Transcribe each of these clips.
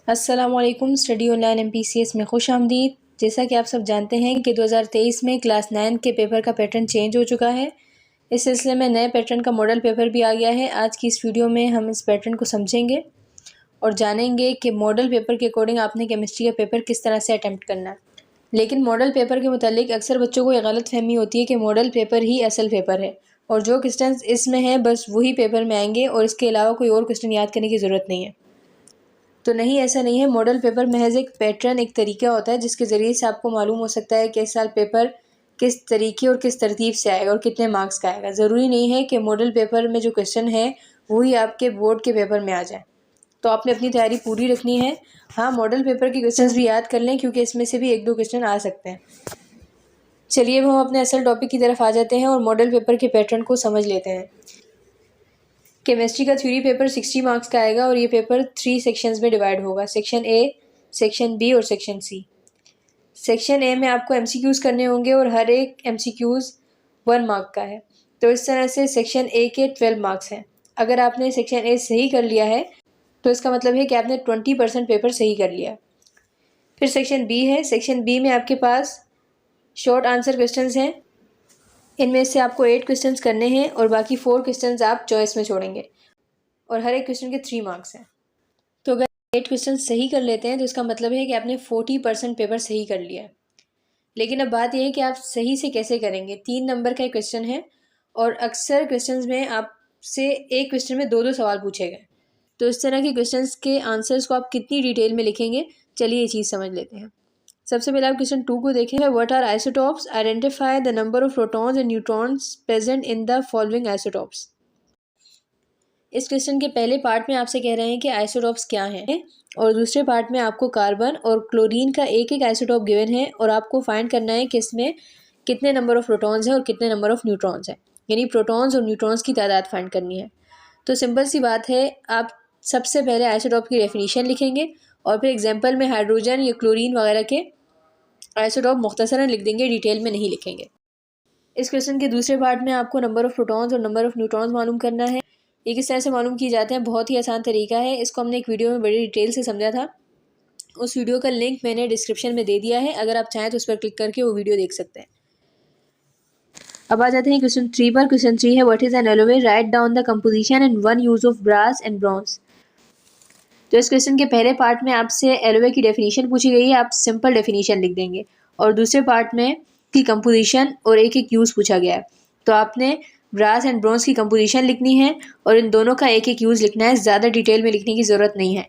अस्सलामुअलैकुम। Study online MPCS में खुश आमदीद। जैसा कि आप सब जानते हैं कि 2023 में क्लास 9 के पेपर का पैटर्न चेंज हो चुका है। इस सिलसिले में नए पैटर्न का मॉडल पेपर भी आ गया है। आज की इस वीडियो में हम इस पैटर्न को समझेंगे और जानेंगे कि मॉडल पेपर के अकॉर्डिंग आपने केमिस्ट्री का पेपर किस तरह से अटैम्प्ट करना है। लेकिन मॉडल पेपर के मुतालिक अक्सर बच्चों को ये गलत फहमी होती है कि मॉडल पेपर ही असल पेपर है और जो क्वेश्चन इसमें हैं बस वही पेपर में आएंगे और इसके अलावा कोई और क्वेश्चन याद करने की ज़रूरत नहीं है। तो नहीं, ऐसा नहीं है। मॉडल पेपर महज एक पैटर्न, एक तरीका होता है जिसके ज़रिए से आपको मालूम हो सकता है कि इस साल पेपर किस तरीके और किस तरतीब से आएगा और कितने मार्क्स का आएगा। ज़रूरी नहीं है कि मॉडल पेपर में जो क्वेश्चन है वही आपके बोर्ड के पेपर में आ जाए। तो आपने अपनी तैयारी पूरी रखनी है। हाँ, मॉडल पेपर के क्वेश्चन भी याद कर लें क्योंकि इसमें से भी एक दो क्वेश्चन आ सकते हैं। चलिए अब हम अपने असल टॉपिक की तरफ आ जाते हैं और मॉडल पेपर के पैटर्न को समझ लेते हैं। केमिस्ट्री का थ्योरी पेपर 60 मार्क्स का आएगा और ये पेपर 3 सेक्शंस में डिवाइड होगा। सेक्शन ए, सेक्शन बी और सेक्शन सी। सेक्शन ए में आपको MCQs करने होंगे और हर एक MCQs 1 मार्क का है। तो इस तरह से सेक्शन ए के 12 मार्क्स हैं। अगर आपने सेक्शन ए सही कर लिया है तो इसका मतलब है कि आपने 20% पेपर सही कर लिया। फिर सेक्शन बी है। सेक्शन बी में आपके पास शॉर्ट आंसर क्वेश्चंस हैं। इनमें से आपको 8 क्वेश्चंस करने हैं और बाकी 4 क्वेश्चंस आप चॉइस में छोड़ेंगे और हर एक क्वेश्चन के 3 मार्क्स हैं। तो अगर 8 क्वेश्चन सही कर लेते हैं तो इसका मतलब है कि आपने 40% पेपर सही कर लिया है। लेकिन अब बात यह है कि आप सही से कैसे करेंगे। 3 नंबर का एक क्वेश्चन है और अक्सर क्वेश्चंस में आपसे एक क्वेश्चन में 2-2 सवाल पूछे गए। तो इस तरह के क्वेश्चंस के आंसर्स को आप कितनी डिटेल में लिखेंगे, चलिए ये चीज़ समझ लेते हैं। सबसे पहले आप क्वेश्चन 2 को देखें। What are isotopes? Identify the number of protons and neutrons present in the following isotopes. इस क्वेश्चन के पहले पार्ट में आपसे कह रहे हैं कि आइसोटॉप्स क्या हैं और दूसरे पार्ट में आपको कार्बन और क्लोरीन का एक एक आइसोटॉप गिवन है और आपको फाइंड करना है कि इसमें कितने नंबर ऑफ प्रोटॉन्स हैं और कितने नंबर ऑफ न्यूट्रॉन्स हैं, यानी प्रोटॉन्स और न्यूट्रॉन्स की तादाद फाइंड करनी है। तो सिंपल सी बात है, आप सबसे पहले आइसोटॉप की डेफिनेशन लिखेंगे और फिर एग्जाम्पल में हाइड्रोजन या क्लोरीन वगैरह के आइसोटॉप मुख्तसरन लिख देंगे, डिटेल में नहीं लिखेंगे। इस क्वेश्चन के दूसरे पार्ट में आपको नंबर ऑफ प्रोटॉन्स और नंबर ऑफ न्यूट्रॉन्स मालूम करना है। ये किस तरह से मालूम किए जाते हैं, बहुत ही आसान तरीका है। इसको हमने एक वीडियो में बड़ी डिटेल से समझा था। उस वीडियो का लिंक मैंने डिस्क्रिप्शन में दे दिया है, अगर आप चाहें तो उस पर क्लिक करके वो वीडियो देख सकते हैं। अब आ जाते हैं क्वेश्चन 3 पर। क्वेश्चन 3 है what is an alloy? Right down the composition and one use of brass and bronze. तो इस क्वेश्चन के पहले पार्ट में आपसे एलोवे की डेफिनेशन पूछी गई है, आप सिंपल डेफिनेशन लिख देंगे और दूसरे पार्ट में की कंपोजिशन और एक एक यूज पूछा गया है। तो आपने ब्रास एंड ब्रॉन्ज की कंपोजिशन लिखनी है और इन दोनों का एक एक यूज लिखना है, ज़्यादा डिटेल में लिखने की ज़रूरत नहीं है।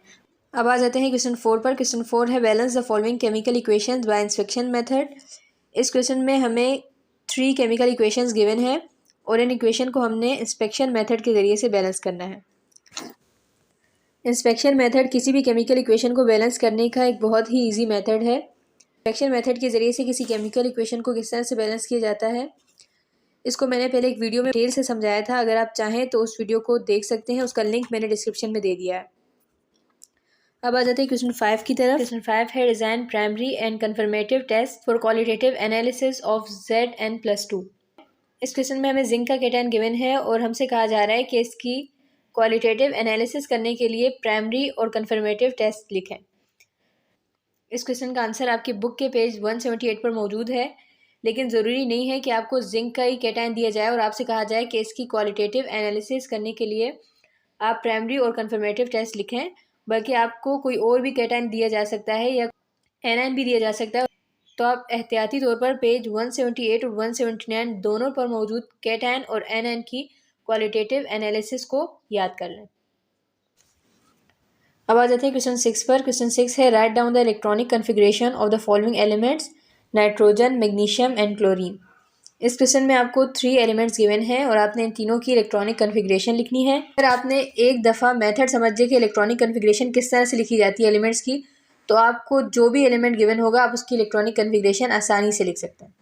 अब आ जाते हैं क्वेश्चन 4 पर। क्वेश्चन 4 है balance the following chemical equations bye inspection method. इस क्वेश्चन में हमें 3 केमिकल इक्वेशंस गिवन है और इन इक्वेशन को हमने इंस्पेक्शन मेथड के ज़रिए से बैलेंस करना है। इंस्पेक्शन मेथड किसी भी केमिकल इक्वेशन को बैलेंस करने का एक बहुत ही इजी मेथड है। इंस्पेक्शन मेथड के ज़रिए से किसी केमिकल इक्वेशन को किस तरह से बैलेंस किया जाता है, इसको मैंने पहले एक वीडियो में डिटेल से समझाया था। अगर आप चाहें तो उस वीडियो को देख सकते हैं, उसका लिंक मैंने डिस्क्रिप्शन में दे दिया है। अब आ जाते हैं क्वेश्चन 5 की तरफ। क्वेश्चन 5 है design primary and confirmative test for qualitative analysis of Zn+2। इस क्वेश्चन में हमें जिंक का केटायन गिवन है और हमसे कहा जा रहा है कि इसकी क्वालिटेटिव एनालिसिस करने के लिए प्राइमरी और कन्फर्मेटिव टेस्ट लिखें। इस क्वेश्चन का आंसर आपकी बुक के पेज 178 पर मौजूद है, लेकिन ज़रूरी नहीं है कि आपको जिंक का ही केटायन दिया जाए और आपसे कहा जाए कि इसकी क्वालिटेटिव एनालिसिस करने के लिए आप प्राइमरी और कन्फर्मेटिव टेस्ट लिखें, बल्कि आपको कोई और भी केटायन दिया जा सकता है या एनायन भी दिया जा सकता है। तो आप एहतियाती तौर पर पेज 178 और 179 दोनों पर मौजूद केटायन और एनायन की क्वालिटेटिव एनालिसिस को याद कर लें। अब आ जाते हैं क्वेश्चन 6 पर। क्वेश्चन 6 है right down the electronic configuration of the following elements nitrogen, magnesium and chlorine. इस क्वेश्चन में आपको 3 एलिमेंट्स गिवन हैं और आपने इन तीनों की इलेक्ट्रॉनिक कन्फिग्रेशन लिखनी है। अगर आपने एक दफ़ा मेथड समझ जाए कि इलेक्ट्रॉनिक कन्फिग्रेशन किस तरह से लिखी जाती है एलिमेंट्स की, तो आपको जो भी एलिमेंट गिवन होगा आप उसकी इलेक्ट्रॉनिक कन्फिग्रेशन आसानी से लिख सकते हैं।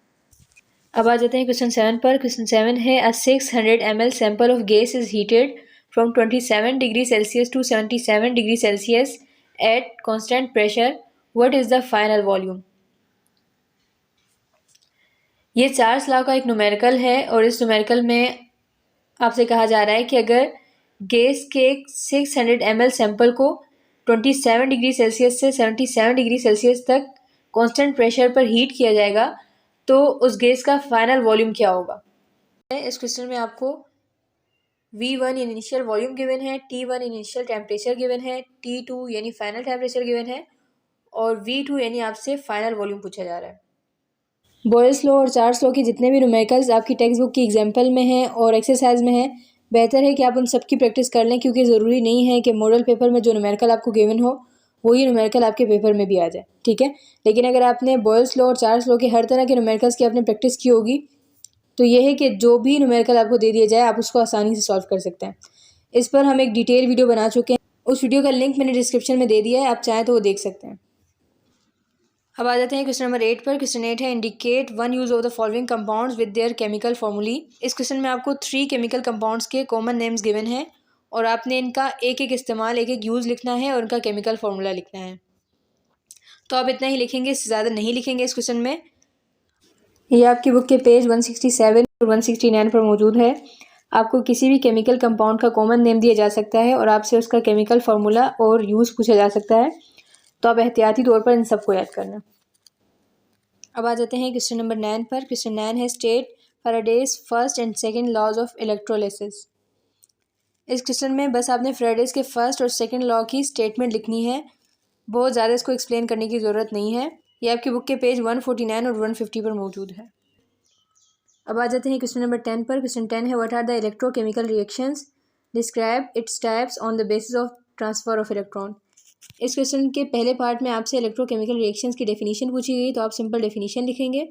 अब आ जाते हैं क्वेश्चन 7 पर। क्वेश्चन 7 है a 600 ml sample of gas is heated from 27 degree Celsius to 77 degree Celsius at constant pressure, what is the final volume. ये चार्ल्स लॉ का एक न्यूमेरिकल है और इस न्यूमेरिकल में आपसे कहा जा रहा है कि अगर गैस के 600 ml सैंपल को 27 डिग्री सेल्सियस से 77 डिग्री सेल्सियस तक कांस्टेंट प्रेशर पर हीट किया जाएगा तो उस गैस का फाइनल वॉल्यूम क्या होगा। इस क्वेश्चन में आपको V1 इनिशियल वॉल्यूम गिवन है, T1 इनिशियल टेम्परेचर गिवन है, T2 यानी फाइनल टेम्परेचर गिवन है और V2 यानी आपसे फाइनल वॉल्यूम पूछा जा रहा है। बॉयल्स लॉ और चार्ल्स लॉ के जितने भी न्यूमेरिकल्स आपकी टेक्स्ट बुक की एग्जाम्पल में हैं और एक्सरसाइज में हैं, बेहतर है कि आप उन सब की प्रैक्टिस कर लें, क्योंकि ज़रूरी नहीं है कि मॉडल पेपर में जो न्यूमेरिकल आपको गिवन हो वही न्यूमेरिकल आपके पेपर में भी आ जाए, ठीक है। लेकिन अगर आपने बॉयल्स लॉ और चार्ल्स लॉ के हर तरह के न्यूमेरिकल्स की आपने प्रैक्टिस की होगी तो ये है कि जो भी न्यूमेरिकल आपको दे दिया जाए आप उसको आसानी से सॉल्व कर सकते हैं। इस पर हम एक डिटेल वीडियो बना चुके हैं, उस वीडियो का लिंक मैंने डिस्क्रिप्शन में दे दिया है, आप चाहें तो वो देख सकते हैं। अब आ जाते हैं क्वेश्चन नंबर 8 पर। क्वेश्चन 8 है indicate one use of the following compounds with their chemical formulae. इस क्वेश्चन में आपको 3 केमिकल कंपाउंड्स के कॉमन नेम्स गिवन हैं और आपने इनका एक एक इस्तेमाल, एक एक यूज़ लिखना है और उनका केमिकल फॉर्मूला लिखना है। तो आप इतना ही लिखेंगे, इससे ज़्यादा नहीं लिखेंगे इस क्वेश्चन में। ये आपकी बुक के पेज 167 और 169 पर मौजूद है। आपको किसी भी केमिकल कंपाउंड का कॉमन नेम दिया जा सकता है और आपसे उसका केमिकल फार्मूला और यूज़ पूछा जा सकता है, तो आप एहतियाती तौर पर इन सबको याद करना। अब आ जाते हैं क्वेश्चन नंबर 9 पर। क्वेश्चन 9 है state Faraday's first and second laws of electrolysis. इस क्वेश्चन में बस आपने फैराडेज के फर्स्ट और सेकंड लॉ की स्टेटमेंट लिखनी है, बहुत ज़्यादा इसको एक्सप्लेन करने की ज़रूरत नहीं है। ये आपकी बुक के पेज 149 और 150 पर मौजूद है। अब आ जाते हैं क्वेश्चन नंबर 10 पर। क्वेश्चन 10 है what are the electrochemical reactions, describe its types on the basis of transfer of electron. इस क्वेश्चन के पहले पार्ट में आपसे इलेक्ट्रोकेमिकल रिएक्शंस की डेफिनेशन पूछी गई, तो आप सिंपल डेफिनेशन लिखेंगे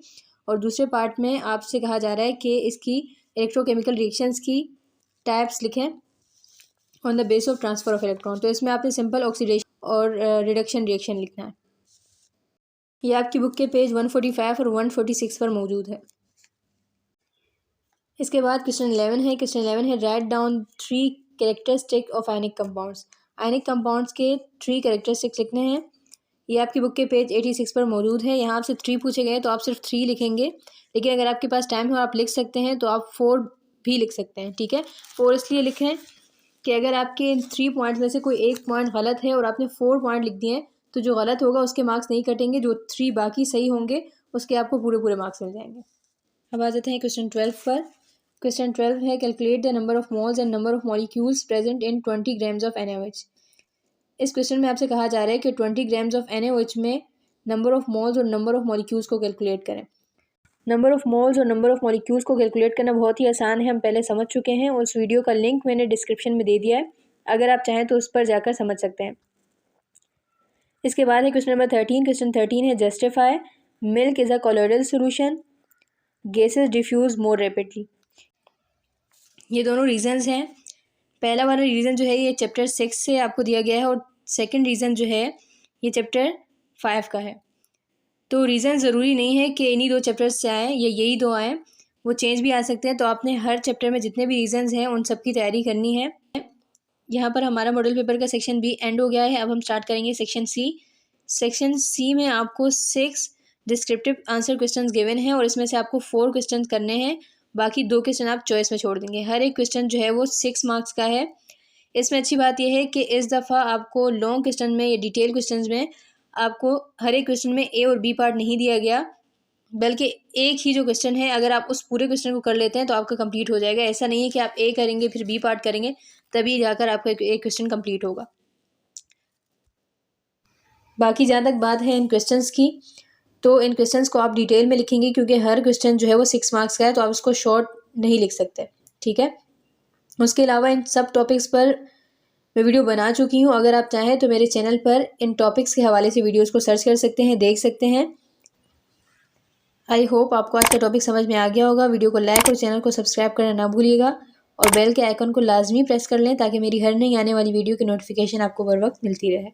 और दूसरे पार्ट में आपसे कहा जा रहा है कि इसकी इलेक्ट्रोकेमिकल रिएक्शंस की टाइप्स लिखें on the base of transfer of electron. तो इसमें आपने सिंपल ऑक्सीडेशन और रिडक्शन रिएक्शन लिखना है। ये आपकी बुक के पेज 145 और 146 पर मौजूद है। इसके बाद क्वेश्चन 11 है। क्वेश्चन 11 है write down 3 characteristic of ionic compounds. Ionic compounds के 3 कैरेक्टरिस्टिक्स लिखने हैं। ये आपकी बुक के पेज 86 पर मौजूद है। यहाँ आपसे 3 पूछे गए तो आप सिर्फ 3 लिखेंगे, लेकिन अगर आपके पास टाइम हो आप लिख सकते हैं तो आप 4 भी लिख सकते हैं, ठीक है। 4 इसलिए लिखें कि अगर आपके इन 3 पॉइंट्स में से कोई एक पॉइंट गलत है और आपने 4 पॉइंट लिख दिए हैं तो जो गलत होगा उसके मार्क्स नहीं कटेंगे, जो 3 बाकी सही होंगे उसके आपको पूरे पूरे मार्क्स मिल जाएंगे। अब आ जाते हैं क्वेश्चन 12 पर। क्वेश्चन 12 है calculate the number of moles and number of molecules present in 20 grams of NaOH। इस क्वेश्चन में आपसे कहा जा रहा है कि 20 ग्राम्स ऑफ NaOH में नंबर ऑफ मोल्स और नंबर ऑफ मॉलिक्यूल्स को कैलकुलेट करें। नंबर ऑफ मोल्स और नंबर ऑफ मॉलिक्यूल्स को कैलकुलेट करना बहुत ही आसान है, हम पहले समझ चुके हैं और उस वीडियो का लिंक मैंने डिस्क्रिप्शन में दे दिया है, अगर आप चाहें तो उस पर जाकर समझ सकते हैं। इसके बाद है क्वेश्चन नंबर 13। क्वेश्चन 13 है justify milk is a colloidal solution, gases diffuse more rapidly. ये दोनों रीजंस हैं। पहला वाला रीज़न जो है ये चैप्टर 6 से आपको दिया गया है और सेकंड रीज़न जो है ये चैप्टर 5 का है। तो रीज़न ज़रूरी नहीं है कि इन्हीं 2 चैप्टर्स से आएँ या यही 2 आएँ, वो चेंज भी आ सकते हैं। तो आपने हर चैप्टर में जितने भी रीजंस हैं उन सब की तैयारी करनी है। यहाँ पर हमारा मॉडल पेपर का सेक्शन बी एंड हो गया है। अब हम स्टार्ट करेंगे सेक्शन सी। सेक्शन सी में आपको 6 डिस्क्रिप्टिव आंसर क्वेश्चन गिवन हैं और इसमें से आपको 4 क्वेश्चन करने हैं, बाकी 2 क्वेश्चन आप चॉइस में छोड़ देंगे। हर एक क्वेश्चन जो है वो 6 मार्क्स का है। इसमें अच्छी बात यह है कि इस दफ़ा आपको लॉन्ग क्वेश्चन में या डिटेल क्वेश्चन में आपको हर एक क्वेश्चन में ए और बी पार्ट नहीं दिया गया, बल्कि एक ही जो क्वेश्चन है अगर आप उस पूरे क्वेश्चन को कर लेते हैं तो आपका कंप्लीट हो जाएगा। ऐसा नहीं है कि आप ए करेंगे फिर बी पार्ट करेंगे तभी जाकर आपका एक क्वेश्चन कंप्लीट होगा। बाकी जहाँ तक बात है इन क्वेश्चंस की, तो इन क्वेश्चंस को आप डिटेल में लिखेंगे क्योंकि हर क्वेश्चन जो है वो 6 मार्क्स का है, तो आप उसको शॉर्ट नहीं लिख सकते, ठीक है। उसके अलावा इन सब टॉपिक्स पर मैं वीडियो बना चुकी हूँ, अगर आप चाहें तो मेरे चैनल पर इन टॉपिक्स के हवाले से वीडियोस को सर्च कर सकते हैं, देख सकते हैं। आई होप आपको आज का टॉपिक समझ में आ गया होगा। वीडियो को लाइक और चैनल को सब्सक्राइब करना ना भूलिएगा और बेल के आइकन को लाजमी प्रेस कर लें ताकि मेरी हर नई आने वाली वीडियो की नोटिफिकेशन आपको बर वक्त मिलती रहे।